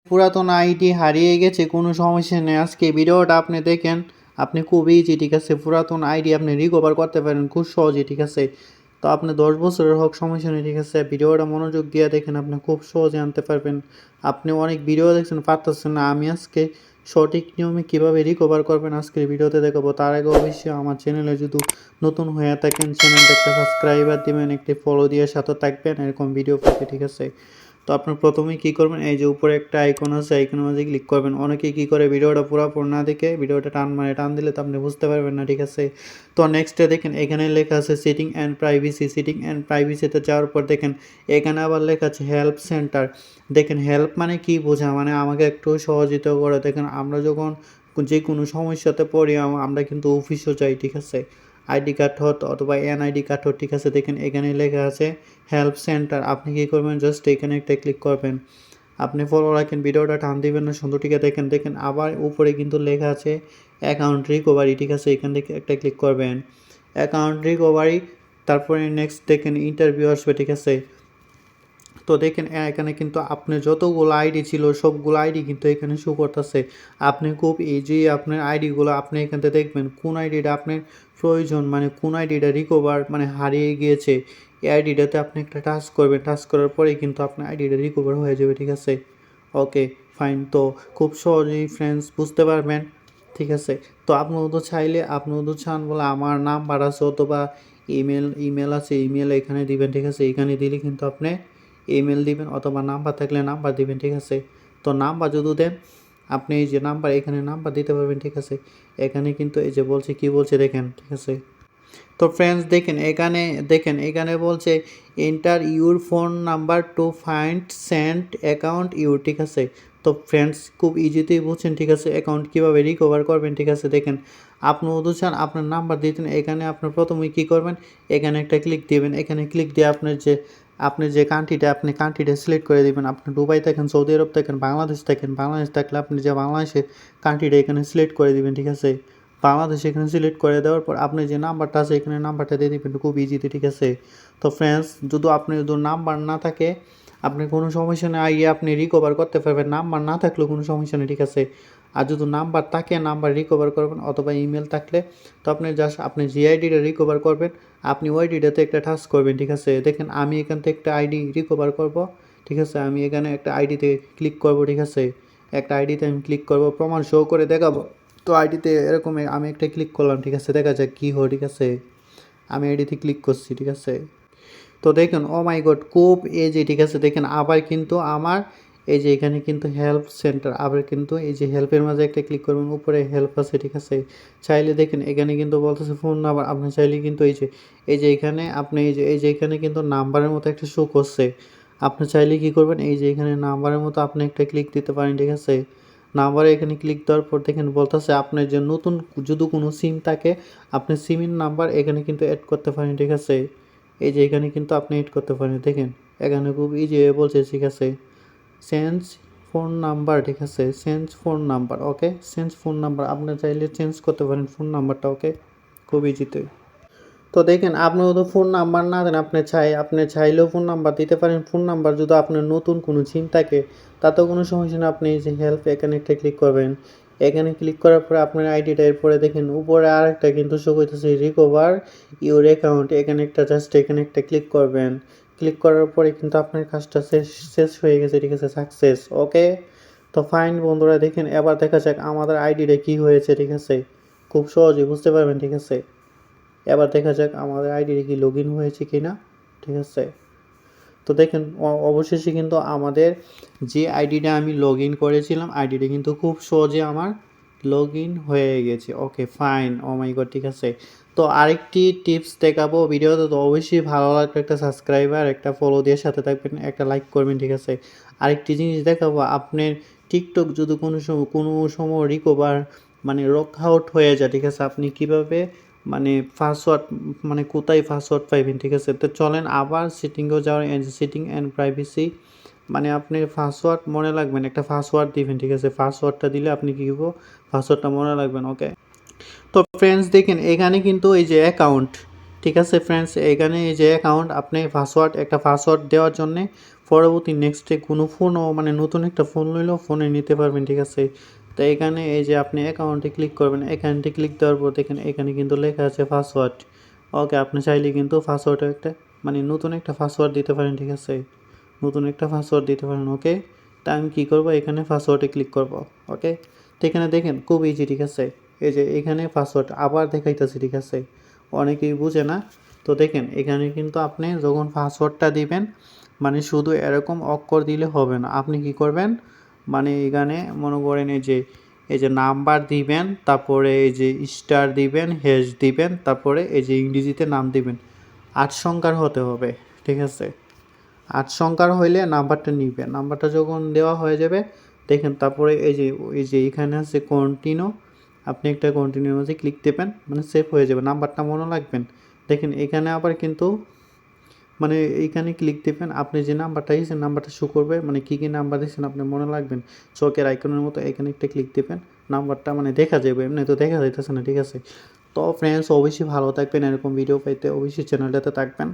পুরাতন আইডি হারিয়ে গেছে, কোনো সমস্যা নেই। আজকে ভিডিওটা আপনি দেখেন, আপনি খুব ইজি, ঠিক আছে। পুরাতন আইডি আপনি রিকভার করতে পারেন খুব সহজে, ঠিক আছে। তো আপনি 10 বছরের হোক সমস্যা নেই, ঠিক আছে। ভিডিওটা মনোযোগ দিয়ে দেখেন, আপনি খুব সহজে আনতে পারবেন। আপনি অনেক ভিডিও দেখছেন পারতেছেন না, আমি আজকে সঠিক নিয়মে কীভাবে রিকভার করবেন আজকের ভিডিওতে দেখাবো। তার আগে অবশ্যই আমার চ্যানেলে যদি নতুন হয়ে থাকেন, চ্যানেলটা একটা সাবস্ক্রাইবার দিবেন, একটি ফলো দিয়ে সাথে থাকবেন এরকম ভিডিও পেতে, ঠিক আছে। তো আপনার প্রথমেই কী করবেন, এই যে উপরে একটা আইকন আছে, আইকনের মাঝে ক্লিক করবেন। অনেকেই কী করে ভিডিওটা পুরোপুরি না দেখে ভিডিওটা টান দিলে তো আপনি বুঝতে পারবেন না, ঠিক আছে। তো নেক্সটে দেখেন এখানে লেখা আছে setting and privacy. Setting and প্রাইভেসিতে যাওয়ার পর দেখেন এখানে আবার লেখা আছে হেল্প সেন্টার। দেখেন হেল্প মানে কি বোঝা, মানে আমাকে একটু সহযোগিতা করে। দেখেন আমরা যখন যে কোনো সমস্যাতে পড়ি আমরা কিন্তু অফিসও যাই, ঠিক আছে। আইডি কার্ড হোক অথবা এনআইডি কার্ড হোক, ঠিক আছে। দেখেন এখানে লেখা আছে হেল্প সেন্টার। আপনি কী করবেন, জাস্ট এখানে একটা ক্লিক করবেন। আপনি ফলো রাখেন, ভিডিওটা টান দিবেন না, সুন্দর টিকে দেখেন। দেখেন আবার উপরে কিন্তু লেখা আছে অ্যাকাউন্ট রিকভারি, ঠিক আছে। এখান থেকে একটা ক্লিক করবেন, অ্যাকাউন্ট রিকভারি। তারপরে নেক্সট দেখেন ইন্টারভিউ আসবে, ঠিক আছে। তো দেখেন এখানে কিন্তু আপনার যতগুলো আইডি ছিল সবগুলো আইডি কিন্তু এখানে শো করতেছে। আপনি খুব ইজি আপনার আইডিগুলো আপনি এখান থেকে দেখবেন কোন আইডিটা আপনার প্রয়োজন, মানে কোন আইডিটা রিকভার মানে হারিয়ে গিয়েছে। এই আইডিটাতে আপনি একটা টাচ করবেন, টাচ করার পরেই কিন্তু আপনার আইডিটা রিকভার হয়ে যাবে, ঠিক আছে। Okay fine. তো খুব সহজেই ফ্রেন্ডস বুঝতে পারবেন, ঠিক আছে। তো আপনারা তো চাইলে আপনারা তো চান বলে আমার নাম্বার আছে অথবা ইমেল আছে, ইমেল এখানে দিবেন, ঠিক আছে। এখানে দিলে কিন্তু আপনি ইমেল দিবেন অথবা নাম্বার থাকলে নাম্বার দিবেন, ঠিক আছে। তো নাম্বার যদি দেন আপনি এই যে নাম্বার এখানে নাম্বার দিতে পারবেন, ঠিক আছে। এখানে কিন্তু এই যে বলছে কি বলছে দেখেন, ঠিক আছে। তো ফ্রেন্ডস এখানে বলছে enter your phone number to find sent account your, ঠিক আছে। তো ফ্রেন্ডস খুব ইজিতেই বুঝছেন, ঠিক আছে, অ্যাকাউন্ট কীভাবে রিকভার করবেন, ঠিক আছে। দেখেন আপনি যদি চান আপনার নাম্বার দিতেন, এখানে আপনার প্রথমেই কী করবেন, এখানে একটা ক্লিক দিবেন। এখানে ক্লিক দিয়ে আপনি যে কান্ট্রিটা সিলেক্ট করে দিবেন। আপনি দুবাই থাকেন, সৌদি আরব থাকেন, বাংলাদেশ থাকলে আপনি যে বাংলাদেশের কান্ট্রিটা এখানে সিলেক্ট করে দিবেন, ঠিক আছে। বাংলাদেশ এখানে সিলেক্ট করে দেওয়ার পর আপনি যে নাম্বারটা আছে এখানে নাম্বারটা দিয়ে দিবেন খুব ইজিতে, ঠিক আছে। তো ফ্রেন্ডস যদি নাম্বার না থাকে আপনি কোনো সমস্যা নেই, আইয়ে আপনি রিকভার করতে পারবেন। নাম্বার না থাকলেও কোনো সমস্যা নেই, ঠিক আছে। আর যদি নাম্বার থাকে নাম্বার রিকভার করবেন অথবা ইমেল থাকলে তো আপনি যে আইডিটা রিকভার করবেন আপনি ওই আইডিটাতে একটা টাচ করবেন, ঠিক আছে। দেখেন আমি এখান থেকে একটা আইডি রিকভার করব, ঠিক আছে। আমি এখানে একটা আইডিতে ক্লিক করব, ঠিক আছে। একটা আইডিতে আমি ক্লিক করব, প্রমাণ শো করে দেখাবো। তো আইডিতে এরকম আমি একটা ক্লিক করলাম, ঠিক আছে। দেখা যাক কী হয়, ঠিক আছে। আমি আইডিতে ক্লিক করছি, ঠিক আছে। তো দেখুন ও মাই গড খুব এজি, ঠিক আছে। দেখেন আবার কিন্তু আমার এই যে এখানে কিন্তু হেল্প সেন্টার, আবার কিন্তু এই যে হেল্পের মাঝে একটা ক্লিক করবেন, উপরে হেল্প আছে, ঠিক আছে। চাইলে দেখেন এখানে কিন্তু বলতেছে ফোন নাম্বার। আপনি চাইলে কিন্তু এই যে এখানে আপনি এই যে এখানে কিন্তু নাম্বারের মতো একটা শো করছে। আপনি চাইলে কী করবেন, এই যে এখানে নাম্বারের মতো আপনি একটা ক্লিক দিতে পারেন, ঠিক আছে। নাম্বারে এখানে ক্লিক দেওয়ার পর দেখেন বলতেছে আপনার যে নতুন যদি কোনো সিম থাকে আপনি সিমের নাম্বার এখানে কিন্তু অ্যাড করতে পারেন, ঠিক আছে। এই যে এখানে কিন্তু আপনি এড করতে পারেন। দেখেন এখানে খুব ইজি বলছে, ঠিক আছে। চেঞ্জ ফোন নাম্বার, ঠিক আছে। চেঞ্জ ফোন নাম্বার, ওকে। চেঞ্জ ফোন নাম্বার আপনি চাইলে চেঞ্জ করতে পারেন ফোন নাম্বারটা, ওকে, খুব ইজিতে। তো দেখেন আপনিও তো ফোন নাম্বার না দেন, আপনি চাইলেও ফোন নাম্বার দিতে পারেন। ফোন নাম্বার যদি আপনার নতুন কোনো সিম থাকে তাতেও কোনো সমস্যা নেই। আপনি এই যে হেল্প এখানে একটা ক্লিক করবেন। এখানে ক্লিক করার পরে আপনার আইডিটা এরপরে দেখেন উপরে আরেকটা কিন্তু শো করতেছে রিকভার ইউর অ্যাকাউন্ট। এখানে একটা ক্লিক করবেন। ক্লিক করার পরে কিন্তু আপনার কাজটা শেষ হয়ে গেছে, ঠিক আছে, সাকসেস, ওকে। তো ফাইন বন্ধুরা, দেখেন এবার দেখা যাক আমাদের আইডিটা কী হয়েছে, ঠিক আছে। খুব সহজেই বুঝতে পারবেন, ঠিক আছে। এবার দেখা যাক আমাদের আইডিটা কি লগ ইন হয়েছে কি না, ঠিক আছে। তো দেখেন অবশেষে কিন্তু আমাদের যে আইডিটা আমি লগ ইন করেছিলাম আইডিটা কিন্তু খুব সহজে আমার লগ ইন হয়ে গেছে, ওকে ফাইন। ও মাই গড, ঠিক আছে। তো আরেকটি টিপস দেখাবো ভিডিওতে। তো অবশ্যই ভালো লাগবে একটা সাবস্ক্রাইবার একটা ফলো দিয়ে সাথে থাকবেন, একটা লাইক করবেন, ঠিক আছে। আরেকটি জিনিস দেখাবো, আপনার টিকটক যদি কোনো সময় রিকভার মানে রক আউট হয়ে যায়, ঠিক আছে, আপনি কীভাবে মানে পাসওয়ার্ড মানে কোথায় পাসওয়ার্ড পাইবেন, ঠিক আছে। তো চলেন আবার সেটিংয়েও যাওয়ার, সেটিং অ্যান্ড প্রাইভেসি মানে আপনি পাসওয়ার্ড মনে রাখবেন, একটা পাসওয়ার্ড দিবেন, ঠিক আছে। পাসওয়ার্ডটা দিলে আপনি কী করবো পাসওয়ার্ডটা মনে রাখবেন, ওকে। তো ফ্রেন্ডস দেখেন এখানে কিন্তু এই যে অ্যাকাউন্ট, ঠিক আছে ফ্রেন্ডস, এখানে এই যে অ্যাকাউন্ট আপনি একটা পাসওয়ার্ড দেওয়ার জন্যে পরবর্তী নেক্সটে কোনো ফোনও মানে নতুন একটা ফোন লইলেও ফোনে নিতে পারবেন, ঠিক আছে। তো এখানে এই যে আপনি অ্যাকাউন্টে ক্লিক করবেন, অ্যাকাউন্টে ক্লিক দেওয়ার পর দেখেন এখানে কিন্তু লেখা আছে পাসওয়ার্ড। ওকে, আপনি চাইলে কিন্তু পাসওয়ার্ডে একটা মানে নতুন একটা পাসওয়ার্ড দিতে পারেন, ঠিক আছে, নতুন একটা পাসওয়ার্ড দিতে পারেন। ওকে, তা আমি কী করবো, এখানে পাসওয়ার্ডে ক্লিক করব। ওকে, তো এখানে দেখেন খুব ইজি, ঠিক আছে। এই যে এখানে পাসওয়ার্ড আবার দেখাইতেছে, ঠিক আছে, অনেকেই বুঝে না। তো দেখেন এখানে কিন্তু আপনি যখন পাসওয়ার্ডটা দিবেন মানে শুধু এরকম অক্ষর দিলে হবে না, আপনি কি করবেন মানে এখানে মনে করেন এই যে নাম্বার দিবেন, তারপরে এই যে স্টার দিবেন, হ্যাশ দিবেন, তারপরে এই যে ইংরেজিতে নাম দিবেন। 8 সংখ্যার হতে হবে, ঠিক আছে। 8 সংখ্যার হইলে নাম্বারটা নিবে, নাম্বারটা যখন দেওয়া হয়ে যাবে দেখেন তারপরে এই যে এখানে আছে কন্টিনিউ, আপনি একটা কন্টিনিউর মাঝে ক্লিক দেবেন মানে সেভ হয়ে যাবে, নাম্বারটা মনে রাখবেন। দেখেন এখানে আবার কিন্তু মানে এইখানে ক্লিক দেবেন, আপনি যে নাম্বারটা দিয়েছেন নাম্বারটা শো করবে, মানে কী কী নাম্বার দিয়েছেন আপনি মনে রাখবেন। চকের আইকনের মতো এখানে একটা ক্লিক দেবেন, নাম্বারটা মানে দেখা যাবে, এমনি তো দেখা যাইতেছে না, ঠিক আছে। তো ফ্রেন্ডস অবশ্যই ভালো থাকবেন, এরকম ভিডিও পাইতে অবশ্যই চ্যানেলটাতে থাকবেন।